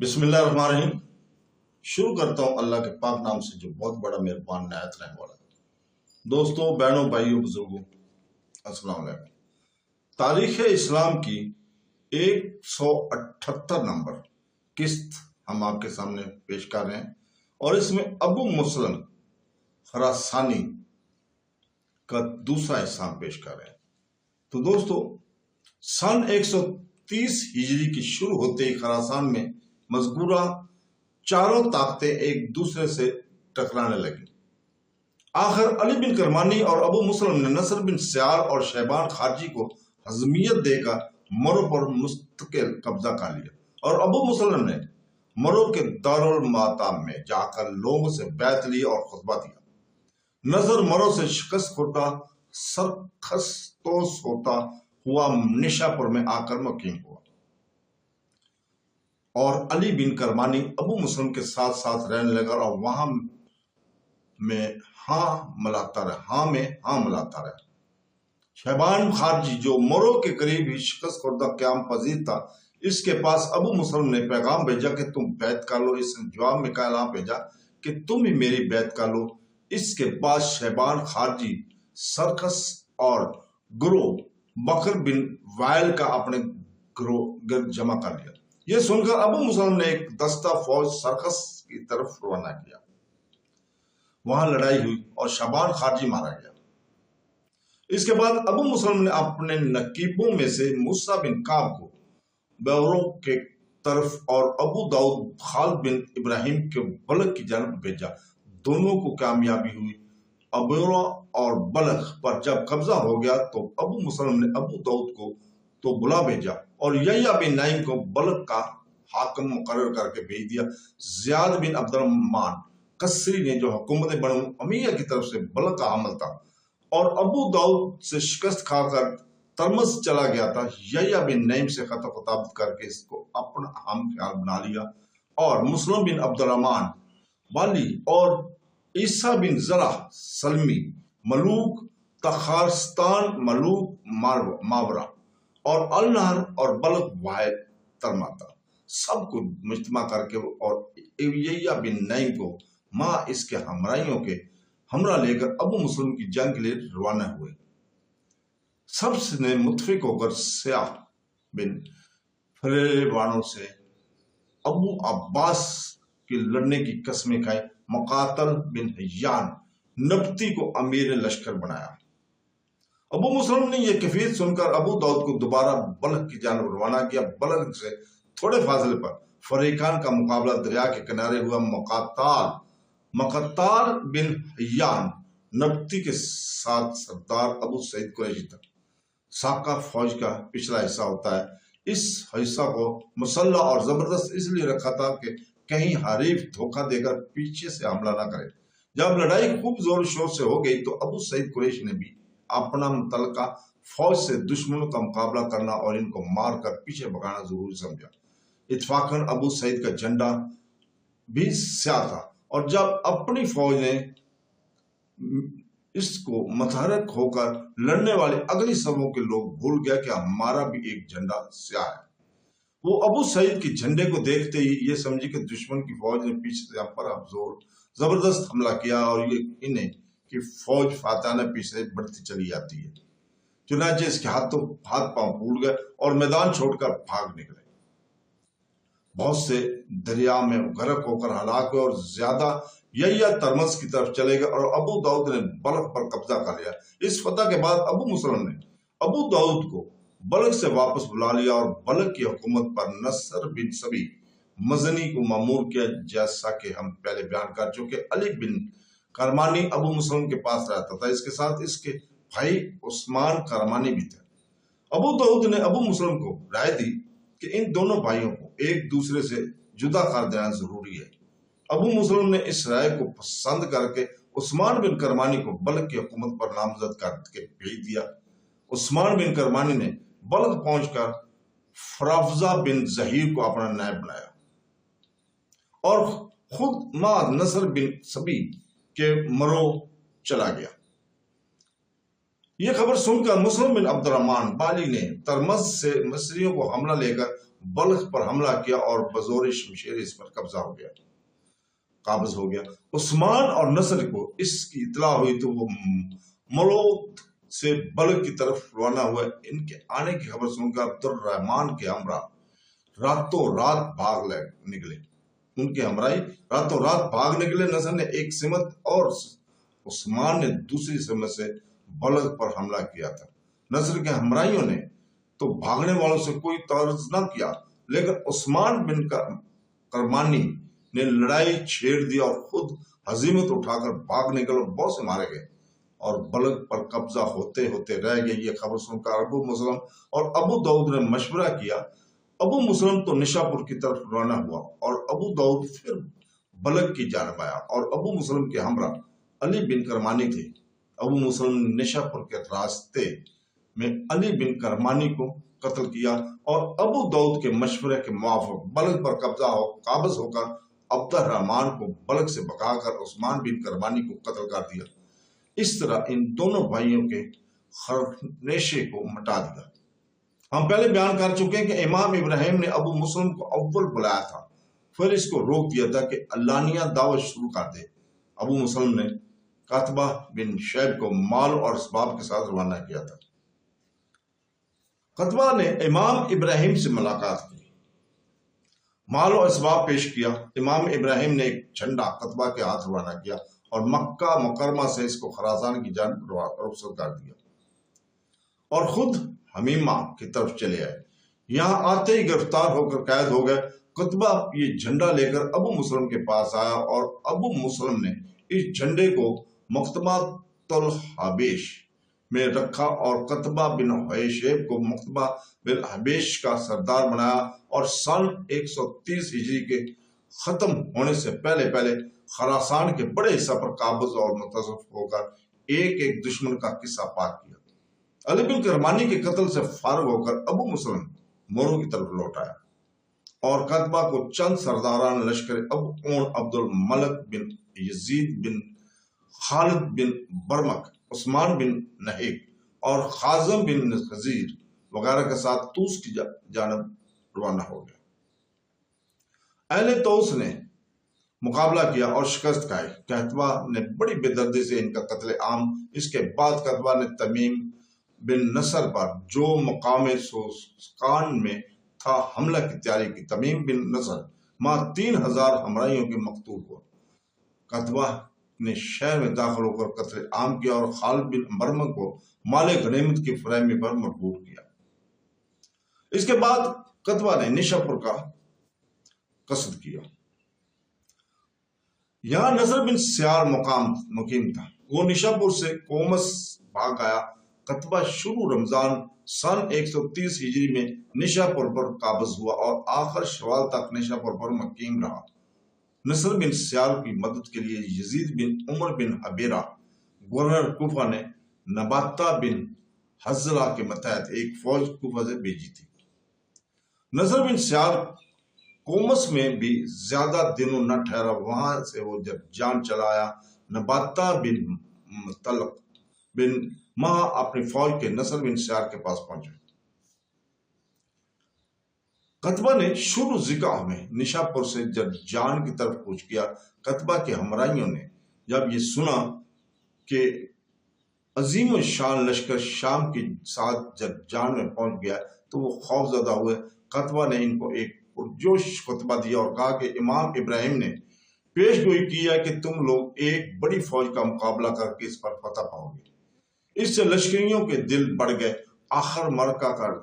بسم اللہ الرحمن الرحیم۔ شروع کرتا ہوں اللہ کے پاک نام سے جو بہت بڑا مہربان نہایت رحم والا ہے۔ دوستوں، بہنوں، بھائیوں، بزرگوں، السلام علیکم۔ تاریخ اسلام کی 178 نمبر قسط ہم آپ کے سامنے پیش کر رہے ہیں، اور اس میں ابو مسلم خراسانی کا دوسرا حصہ ہم پیش کر رہے ہیں۔ تو دوستو، سن 130 ہجری کی شروع ہوتے ہی خراسان میں مذکورہ چاروں طاقتیں ایک دوسرے سے ٹکرانے لگیں۔ آخر علی بن کرمانی اور ابو مسلم نے نصر بن سیار اور شیبان خارجی کو حزمیت دے کر مرو پر مستقل قبضہ کر لیا، اور ابو مسلم نے مرو کے دارالمعتام میں جا کر لوگوں سے بیعت لی اور خطبہ دیا۔ نظر مرو سے شکست خوردہ سرخستوس ہوتا ہوا نشاپور میں آ کر مقیم ہوا، اور علی بن کرمانی ابو مسلم کے ساتھ ساتھ رہنے لگا، اور وہاں میں ہاں ملاتا رہا۔ شیبان خارجی جو مرو کے قریب ہی شکست خوردہ قیام پذیر تھا، اس کے پاس ابو مسلم نے پیغام بھیجا کہ تم بیعت کر لو۔ اس نے جواب میں کلام بھیجا کہ تم ہی میری بیعت کر لو۔ اس کے بعد شیبان خارجی سرخس اور گروہ بکر بن وائل کا اپنے گروہ گرد جمع کر لیا۔ یہ سن کر ابو مسلم نے ایک دستہ فوج سرخس کی طرف روانہ کیا۔ وہاں لڑائی ہوئی اور شیبان خارجی مارا گیا۔ اس کے بعد ابو مسلم نے اپنے نقیبوں میں سے موسیٰ بن کعب کو بیورو کے طرف اور ابو داؤد خالد بن ابراہیم کے بلخ کی جانب بھیجا۔ دونوں کو کامیابی ہوئی۔ بیورو اور بلخ پر جب قبضہ ہو گیا تو ابو مسلم نے ابو داؤد کو تو بلا بھیجا اور یحییٰ بن نعیم کو بلخ کا حاکم مقرر کر کے بھیج دیا۔ زیاد بن عبد الرحمن قصری نے جو حکومت بنو امیہ کی طرف سے بلخ کا حامل تھا اور ابو داؤد سے شکست کھا کر ترمس چلا گیا تھا، یحییٰ بن نعیم سے خط و خطابت کر کے اس کو اپنا اہم خیال بنا لیا، اور مسلم بن عبد الرحمن والی اور عیسیٰ بن زرع سلمی ملوک تخارستان ملوک ماورا اور النہر اور بلخ واحد ترماتا سب کو مجتمع کر کے اور یحییٰ بن نعیم کو ماں اس کے ہمراہیوں کے ہمراہ لے کر ابو مسلم کی جنگ کے لیے روانہ ہوئے۔ سب نے متفق ہو کر سیاح بن فریوانوں سے ابو عباس کے لڑنے کی قسمیں کھائیں۔ مقاتل بن حیان نبطی کو امیر لشکر بنایا۔ ابو مسلم نے یہ کیفیت سن کر ابو داؤد کو دوبارہ بلخ کی جانب روانہ کیا۔ بلخ سے تھوڑے فاصلے پر فریقان کا مقابلہ دریا کے کنارے ہوا۔ مقاتل بن حیان نبطی کے ساتھ سردار ابو سعید قریشی تھا۔ ساقہ فوج کا پچھلا حصہ ہوتا ہے۔ اس حصہ کو مسلح اور زبردست اس لیے رکھا تھا کہ کہیں حریف دھوکہ دے کر پیچھے سے حملہ نہ کرے۔ جب لڑائی خوب زور شور سے ہو گئی تو ابو سعید قریشی نے بھی اپنا متعلقہ فوج سے دشمنوں کا مقابلہ کرنا اور ان کو مار کر پیچھے بھگانا ضروری سمجھا۔ اتفاقاً ابو سعید کا جھنڈا بھی سیاہ تھا، اور جب اپنی فوج نے اس کو متحرک ہو کر لڑنے والے اگلی صفوں کے لوگ بھول گیا کہ ہمارا بھی ایک جھنڈا سیاہ ہے۔ وہ ابو سعید کے جھنڈے کو دیکھتے ہی یہ سمجھی کہ دشمن کی فوج نے پیچھے سے ہم پر زبردست حملہ کیا، اور یہ انہیں کہ فوج فاتحانہ پیچھے بڑھتی چلی جاتی ہے۔ چنانچہ اس کے ہاتھ پاؤں پھوٹ گئے اور میدان چھوڑ کر بھاگ نکلے۔ بہت سے دریا میں غرق ہو کر ہلاک ہوئے، اور زیادہ یحییٰ ترمس کی طرف چلے گئے، اور ابو داؤد نے بلخ پر قبضہ کر لیا۔ اس فتح کے بعد ابو مسلم نے ابو داؤد کو بلخ سے واپس بلا لیا اور بلخ کی حکومت پر نصر بن سبی مزنی کو مامور کیا، جیسا کہ ہم پہلے بیان کر چکے۔ علی بن کرمانی ابو مسلم کے پاس رہتا تھا، اس کے ساتھ اس کے بھائی عثمان کرمانی بھی تھے۔ ابو داؤد نے ابو مسلم کو رائے دی کہ ان دونوں بھائیوں کو ایک دوسرے سے جدا کر دینا ضروری ہے۔ ابو مسلم نے اس رائے کو پسند کر کے عثمان بن کرمانی کو بلخ کی حکومت پر نامزد کر کے بھیج دیا۔ عثمان بن کرمانی نے بلخ پہنچ کر فرافزہ بن ظہیر کو اپنا نائب بنایا اور خود ماں نصر بن سبی کے مرو چلا گیا۔ یہ خبر سن کر مسلم بن عبد الرحمن بالی نے ترمس سے مصریوں کو حملہ لے کر بلخ پر حملہ کیا اور بزور شمشیر اس پر قابض ہو گیا۔ عثمان اور نصر کو اس کی اطلاع ہوئی تو وہ ملوت سے بلخ کی طرف روانہ ہوئے۔ ان کے آنے کی خبر سن کر عبد الرحمن کے ہمراہ راتوں رات بھاگ نکلے۔ ان کے ہمراہی راتوں رات بھاگ نکلے۔ نصر نے ایک سمت اور عثمان نے دوسری سمت سے بلخ پر حملہ کیا تھا۔ نصر کے ہمراہیوں نے تو بھاگنے والوں سے کوئی تعارض نہ کیا، لیکن عثمان بن کرمانی نے لڑائی چھیڑ دی اور خود ہزیمت اٹھا کر بھاگ نکل اور بہت سے مارے گئے اور بلخ پر قبضہ ہوتے ہوتے رہ گئے۔ یہ خبر سن کر ابو مسلم اور ابو داؤد نے مشورہ کیا۔ ابو مسلم تو نشاپور کی طرف روانہ ہوا اور ابو داؤد پھر بلخ کی جانب آیا، اور ابو مسلم کے ہمراہ علی بن کرمانی تھے۔ ابو مسلم نے نشاپور کے راستے میں علی بن کرمانی کو قتل کیا اور ابو داؤد کے مشورے کے موافق بلخ پر قابض ہو کر عبد الرحمن کو بلخ سے بھگا کر عثمان بن کرمانی کو قتل کر دیا۔ اس طرح ان دونوں بھائیوں کے خرنیشے کو مٹا دیا۔ ہم پہلے بیان کر چکے ہیں کہ امام ابراہیم نے ابو مسلم کو اول بلایا تھا، پھر اس کو روک دیا تھا کہ علانیہ دعوت شروع کر دے۔ ابو مسلم نے قتبہ بن شیب کو مال اور اسباب کے ساتھ روانہ کیا تھا۔ قتبہ نے امام ابراہیم سے ملاقات کی، مال و اسباب پیش کیا۔ امام ابراہیم نے ایک جھنڈا قتبہ کے ہاتھ روانہ کیا اور مکہ مکرمہ سے اس کو خراسان کی جانب رخصت کر دیا اور خود حمیمہ کی طرف چلے آئے۔ یہاں آتے ہی گرفتار ہو کر قید ہو گئے۔ قتبہ یہ جھنڈا لے کر ابو مسلم کے پاس آیا اور ابو مسلم نے اس جھنڈے کو مکتبۃ الحبیش میں رکھا اور قتبہ بن حیشب کو مکتبہ بن حبیش کا سردار بنایا، اور سن 130 ہجری کے ختم ہونے سے پہلے خراسان کے بڑے حصہ پر قابض اور متصرف ہو کر ایک ایک دشمن کا قصہ پاک کیا۔ علی بن کرمانی کے قتل سے فارغ ہو کر ابو مسلم مورو کی طرف لوٹ آیا اور قتبہ کو چند سرداران لشکر ابو اون عبد الملک بن یزید بن خالد بن برمک، عثمان بن نہیک اور خازم بن خزیر وغیرہ کے ساتھ توس کی جانب روانہ ہو گیا۔ اہل توس نے مقابلہ کیا اور شکست کھائی۔ قتبہ نے بڑی بے دردی سے ان کا قتل عام۔ اس کے بعد قتبہ نے تمیم بن نصر پر جو مقام سوسکان میں تھا حملہ کی تیاری کی۔ تمیم بن نصر ماں 3000 ہمراہیوں کے مقتول ہوا۔ قتبہ نے شہر میں داخل ہو کر قتل عام کیا اور خالد بن برمک کو مال غنیمت کی فراہمی پر مجبور کیا۔ اس کے بعد قتبہ نے نشاپور کا قصد کیا۔ یہاں نصر بن سیار مقیم تھا۔ وہ نشاپور سے کومس بھاگ آیا۔ قتبہ شروع رمضان سن 130 ہجری میں نشاپور پر قابض ہوا اور آخر شوال تک نشاپور پر مقیم رہا۔ نصر بن سیار کی مدد کے لیے یزید بن عمر بن حبیرہ گورنر کوفہ نے نباتہ بن حنظلہ کے متحد ایک فوج کوفہ سے بھیجی تھی۔ نصر بن سیار کومس میں بھی زیادہ دنوں نہ ٹھہرا، وہاں سے وہ جرجان چلا آیا۔ نباتہ بن مطلق بن ماہ اپنی فوج کے نصر بن سیار کے پاس پہنچے۔ قتبہ نے شروع ذکا میں نشاپور سے جرجان کی طرف کوچ کیا۔ قتبہ کے ہمراہیوں نے جب یہ سنا کہ عظیم الشان لشکر شام کے ساتھ جرجان میں پہنچ گیا تو وہ خوف زدہ ہوئے۔ قتبہ نے ان کو ایک پرجوش خطبہ دیا اور کہا کہ امام ابراہیم نے پیش گوئی کی ہے کہ تم لوگ ایک بڑی فوج کا مقابلہ کر کے اس پر فتح پاؤ گے۔ اس سے لشکریوں کے دل بڑھ گئے۔ آخر مرکہ کا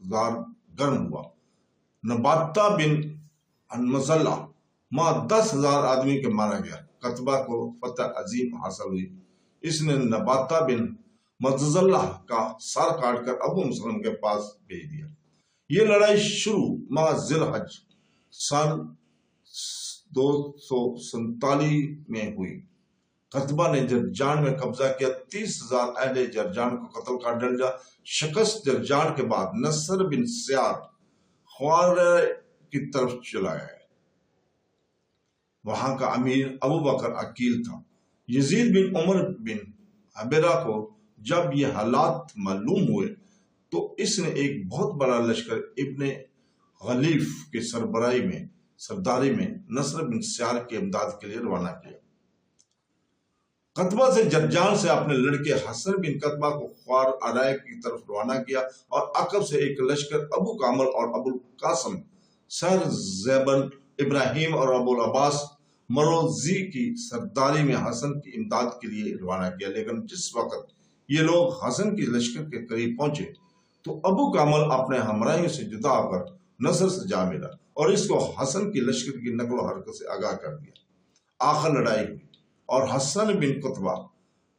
زار گرم ہوا۔ نباتہ بن حنظلہ ماں 10,000 آدمی کے مارا گیا۔ قتبہ کو فتح عظیم حاصل ہوئی۔ اس نے نباتہ بن مظلہ کا سر کاٹ کر ابو مسلم کے پاس بھیج دیا۔ یہ لڑائی شروع ماہ ذی الحج سن 247 میں ہوئی۔ قتبہ نے جرجان میں قبضہ کیا۔ 30,000 اہل جرجان کو قتل کر ڈالا۔ شکست جرجان کے بعد نصر بن سیار خوارے کی طرف چلا گیا۔ وہاں کا امیر ابو بکر عقیل تھا۔ یزید بن عمر بن حبیرہ کو جب یہ حالات معلوم ہوئے تو اس نے ایک بہت بڑا لشکر ابن غلیف کی سرداری میں نصر بن سیار کی امداد کے لیے روانہ کیا۔ قتبہ سے جرجان سے اپنے لڑکے حسن بن قتبہ کو خوار عرائق کی طرف روانہ کیا اور عقب سے ایک لشکر ابو کامل اور ابو القاسم سر زیبن ابراہیم اور ابو العباس مروزی کی سرداری میں حسن کی امداد کے لیے روانہ کیا۔ لیکن جس وقت یہ لوگ حسن کی لشکر کے قریب پہنچے تو ابو کامل اپنے ہمراہیوں سے جدا ہو کر نصر سے جا ملا اور اس کو حسن کی لشکر کی نقل و حرکت سے آگاہ کر دیا۔ آخر لڑائی ہوئی اور حسن بن قتبہ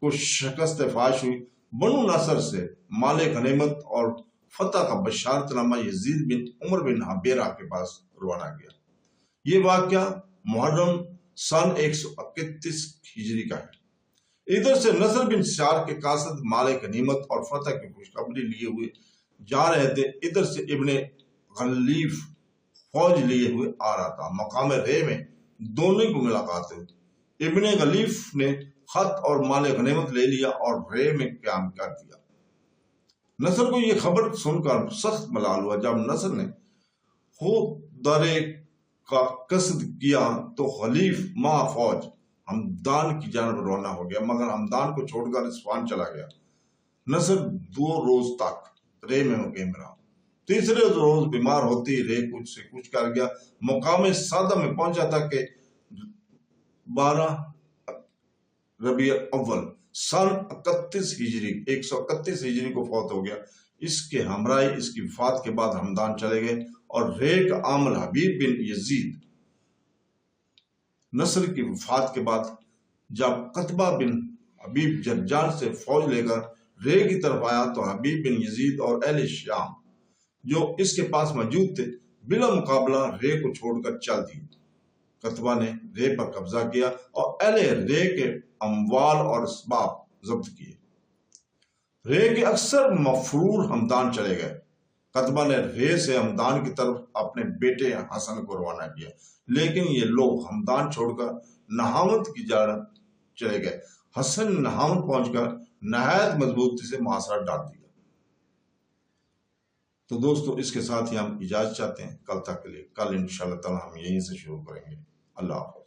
کو شکست فاش ہوئی۔ بنو نصر سے مال غنیمت اور فتح کا بشارت نامہ یزید بن عمر بن حبیرہ کے پاس روانہ کیا۔ یہ واقعہ محرم سن 131 ہجری کا ہے۔ ادھر سے نصر بن سیار کے قاصد مال غنیمت اور فتح کی خوشخبری لیے ہوئے جا رہے تھے، ادھر سے ابن غلیف فوج لیے ہوئے آ رہا تھا۔ مقام رے میں دونوں کو ملاقات ہوئی۔ ابن غلیف نے خط اور مال غنیمت لے لیا اور رے میں قیام کر دیا۔ نصر کو یہ خبر سن کر سخت ملال ہوا۔ جب نصر نے خود درے کا قصد کیا تو غلیف مع فوج ہمدان کی جانب روانہ ہو گیا، مگر ہمدان کو چھوڑ کر اصفہان چلا گیا۔ نصر 2 روز تک رے میں مقیم رہا۔ تیسرے روز بیمار ہوتی رے کچھ سے کچھ کر گیا۔ مقام سادہ میں پہنچا تھا کہ 12 ربیع اول سن 131 ہجری کو فوت ہو گیا۔ اس کے ہمراہی اس کی وفات کے بعد ہمدان چلے گئے اور رے کا عامل حبیب بن یزید نصر کی وفات کے بعد جب قتبہ بن حبیب جرجان سے فوج لے کر رے کی طرف آیا تو حبیب بن یزید اور اہل شام جو اس کے پاس موجود تھے بلا مقابلہ رے کو چھوڑ کر چل دیے۔ قتبہ نے رے پر قبضہ کیا اور اہل رے کے اموال اور اسباب ضبط کیے۔ رے کے اکثر مفرور ہمدان چلے گئے۔ قتبہ نے رے سے ہمدان کی طرف اپنے بیٹے حسن کو روانہ کیا، لیکن یہ لوگ ہمدان چھوڑ کر نہاوند کی جانب چلے گئے۔ حسن نہاوند پہنچ کر نہایت مضبوطی سے محاصرہ ڈال دیا۔ تو دوستو اس کے ساتھ ہی ہم اجازت چاہتے ہیں کل تک کے لیے۔ کل انشاءاللہ تعالی ہم یہیں سے شروع کریں گے۔ اللہ حافظ۔